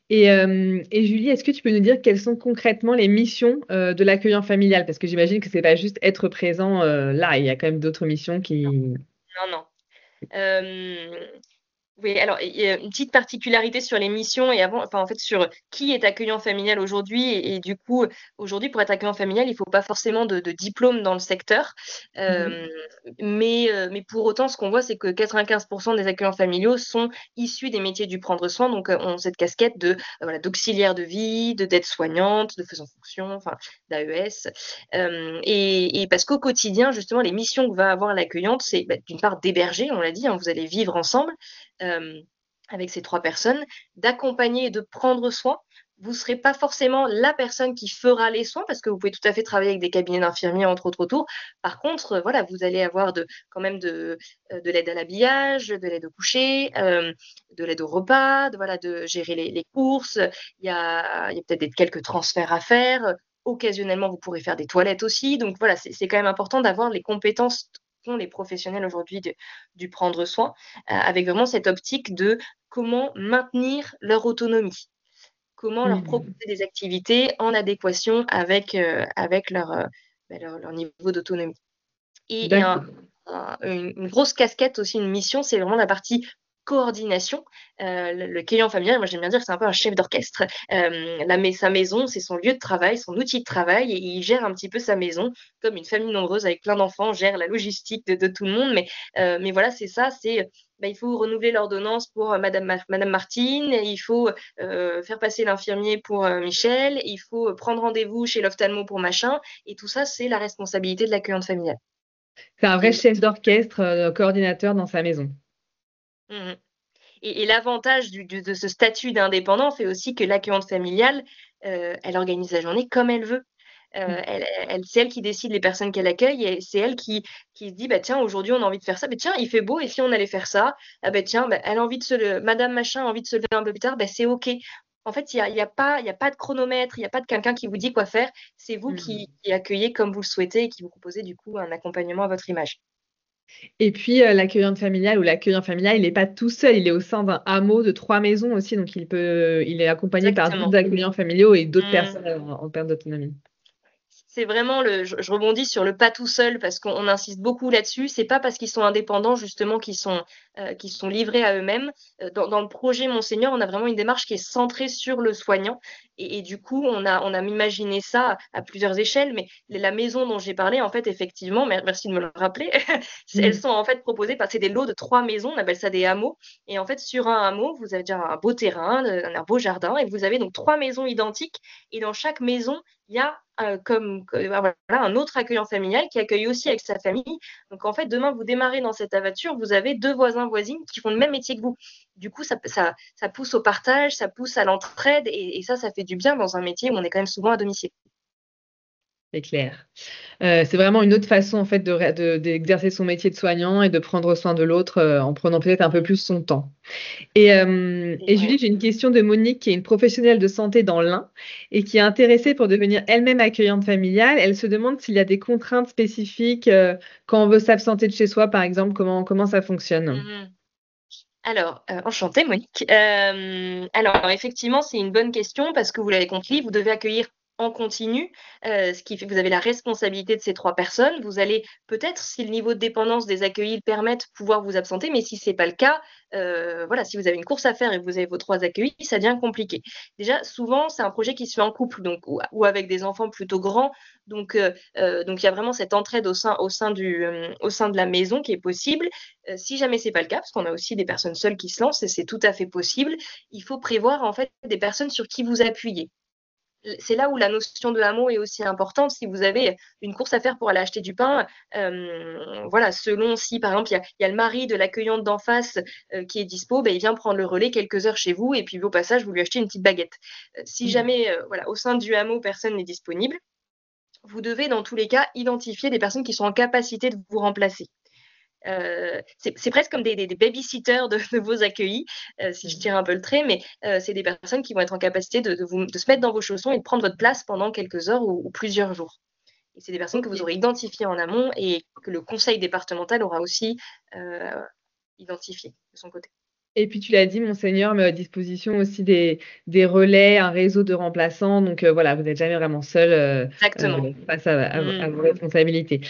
Et Julie, est-ce que tu peux nous dire quelles sont concrètement les missions de l'accueillant familial? Parce que j'imagine que c'est pas juste être présent là, il y a quand même d'autres missions Non, qui... non, non. Hem, oui, alors il y a une petite particularité sur les missions et avant enfin, en fait, sur qui est accueillant familial aujourd'hui et du coup, aujourd'hui, pour être accueillant familial, il faut pas forcément de diplôme dans le secteur. Mhm. Hem, mais pour autant, ce qu'on voit, c'est que 95 des accueillants familiaux sont issus des métiers du prendre soin, donc ont cette casquette de, voilà, d'auxiliaire de vie, d'aide-soignante, de faisant fonction, enfin, d'AES. Et parce qu'au quotidien, justement, les missions que va avoir l'accueillante, c'est, bah, d'une part d'héberger, on l'a dit, hein, vous allez vivre ensemble, hem, avec ces 3 personnes, d'accompagner et de prendre soin. Vous serez pas forcément la personne qui fera les soins parce que vous pouvez tout à fait travailler avec des cabinets d'infirmiers entre autres autour. Par contre, voilà, vous allez avoir quand même de l'aide à l'habillage, de l'aide au coucher, de l'aide au repas, voilà, de gérer les courses. Il y a peut-être quelques transferts à faire. Occasionnellement, vous pourrez faire des toilettes aussi. Donc voilà, c'est quand même important d'avoir les compétences qu'ont les professionnels aujourd'hui du prendre soin, avec vraiment cette optique de comment maintenir leur autonomie, comment leur proposer Mhm. des activités en adéquation avec leur niveau d'autonomie. Et D'accord. une grosse casquette aussi, une mission, c'est vraiment la partie coordination. Le client familial, moi j'aime bien dire que c'est un peu un chef d'orchestre. Sa maison, c'est son lieu de travail, son outil de travail et il gère un petit peu sa maison comme une famille nombreuse avec plein d'enfants, gère la logistique de tout le monde. Mais voilà, c'est ça, bah, il faut renouveler l'ordonnance pour, madame Martine, il faut, faire passer l'infirmier pour, Michel, il faut, prendre rendez-vous chez l'ophtalmo pour machin et tout ça, c'est la responsabilité de l'accueillante familiale. C'est un vrai Et chef d'orchestre, coordinateur dans sa maison. mmh et l'avantage de ce statut d'indépendant fait aussi que l'accueillante familiale, elle organise la journée comme elle veut. C'est elle qui décide les personnes qu'elle accueille et c'est elle qui se dit: «Bah, tiens, aujourd'hui, on a envie de faire ça. Bah, tiens, il fait beau et si on allait faire ça? Ah, bah, tiens, bah, elle a envie de se le madame machin a envie de se lever un peu plus tard, bah, c'est OK». En fait, il y a pas de chronomètre, il y a pas de quelqu'un qui vous dit quoi faire. C'est vous Mhm. qui accueillez comme vous le souhaitez et qui vous proposez, du coup, un accompagnement à votre image. Et puis, l'accueillante familiale ou l'accueillant familial, il n'est pas tout seul, il est au sein d'un hameau de 3 maisons aussi, donc il est accompagné par d'autres Exactement. accueillants familiaux et d'autres Mmh. personnes en perte d'autonomie. C'est vraiment je rebondis sur le pas tout seul parce qu'on insiste beaucoup là-dessus. C'est pas parce qu'ils sont indépendants justement qu'ils sont livrés à eux-mêmes. Dans le projet Monseigneur, on a vraiment une démarche qui est centrée sur le soignant et du coup, on a imaginé ça à plusieurs échelles, mais la maison dont j'ai parlé, en fait, effectivement, merci de me le rappeler, elles Mmh. sont en fait proposées c'est des lots de 3 maisons, on appelle ça des hameaux et en fait, sur un hameau, vous avez déjà un beau terrain, un beau jardin et vous avez donc 3 maisons identiques et dans chaque maison, il y a, voilà, un autre accueillant familial qui accueille aussi avec sa famille. Donc en fait, demain, vous démarrez dans cette aventure, vous avez 2 voisins, voisines qui font le même métier que vous. Du coup, ça pousse au partage, ça pousse à l'entraide et ça fait du bien dans un métier où on est quand même souvent à domicile. C'est clair. C'est vraiment une autre façon en fait d'exercer son métier de soignant et de prendre soin de l'autre, en prenant peut-être un peu plus son temps. Et Ouais. Julie, j'ai une question de Monique qui est une professionnelle de santé dans l'Ain et qui est intéressée pour devenir elle-même accueillante familiale. Elle se demande s'il y a des contraintes spécifiques, quand on veut s'absenter de chez soi, par exemple, comment ça fonctionne? Mmh. Alors, enchantée Monique. Alors effectivement, c'est une bonne question parce que vous l'avez compris, vous devez accueillir en continu, ce qui fait que vous avez la responsabilité de ces 3 personnes. Vous allez peut-être, si le niveau de dépendance des accueillis le permettent, pouvoir vous absenter, mais si c'est pas le cas, voilà, si vous avez une course à faire et que vous avez vos 3 accueillis, ça devient compliqué. Déjà, souvent, c'est un projet qui se fait en couple donc ou avec des enfants plutôt grands donc il y a vraiment cette entraide au sein de la maison qui est possible. Si jamais c'est pas le cas, parce qu'on a aussi des personnes seules qui se lancent et c'est tout à fait possible, il faut prévoir en fait des personnes sur qui vous appuyer. C'est là où la notion de hameau est aussi importante. Si vous avez une course à faire pour aller acheter du pain, voilà, selon si par exemple il y a le mari de l'accueillante d'en face qui est dispo, ben, il vient prendre le relais quelques heures chez vous et puis au passage vous lui achetez une petite baguette. Si Mmh. jamais voilà, au sein du hameau personne n'est disponible, vous devez dans tous les cas identifier des personnes qui sont en capacité de vous remplacer. C'est presque comme des baby-sitters de vos accueillis, si je tire un peu le trait, mais c'est des personnes qui vont être en capacité de se mettre dans vos chaussons et de prendre votre place pendant quelques heures ou plusieurs jours. Et c'est des personnes que vous OK. aurez identifiées en amont et que le conseil départemental aura aussi, heu, identifiées de son côté. Et puis tu l'as dit, Monseigneur met à disposition aussi des relais, un réseau de remplaçants. Donc voilà, vous n'êtes jamais vraiment seul Exactement. face à Mmh. vos responsabilités.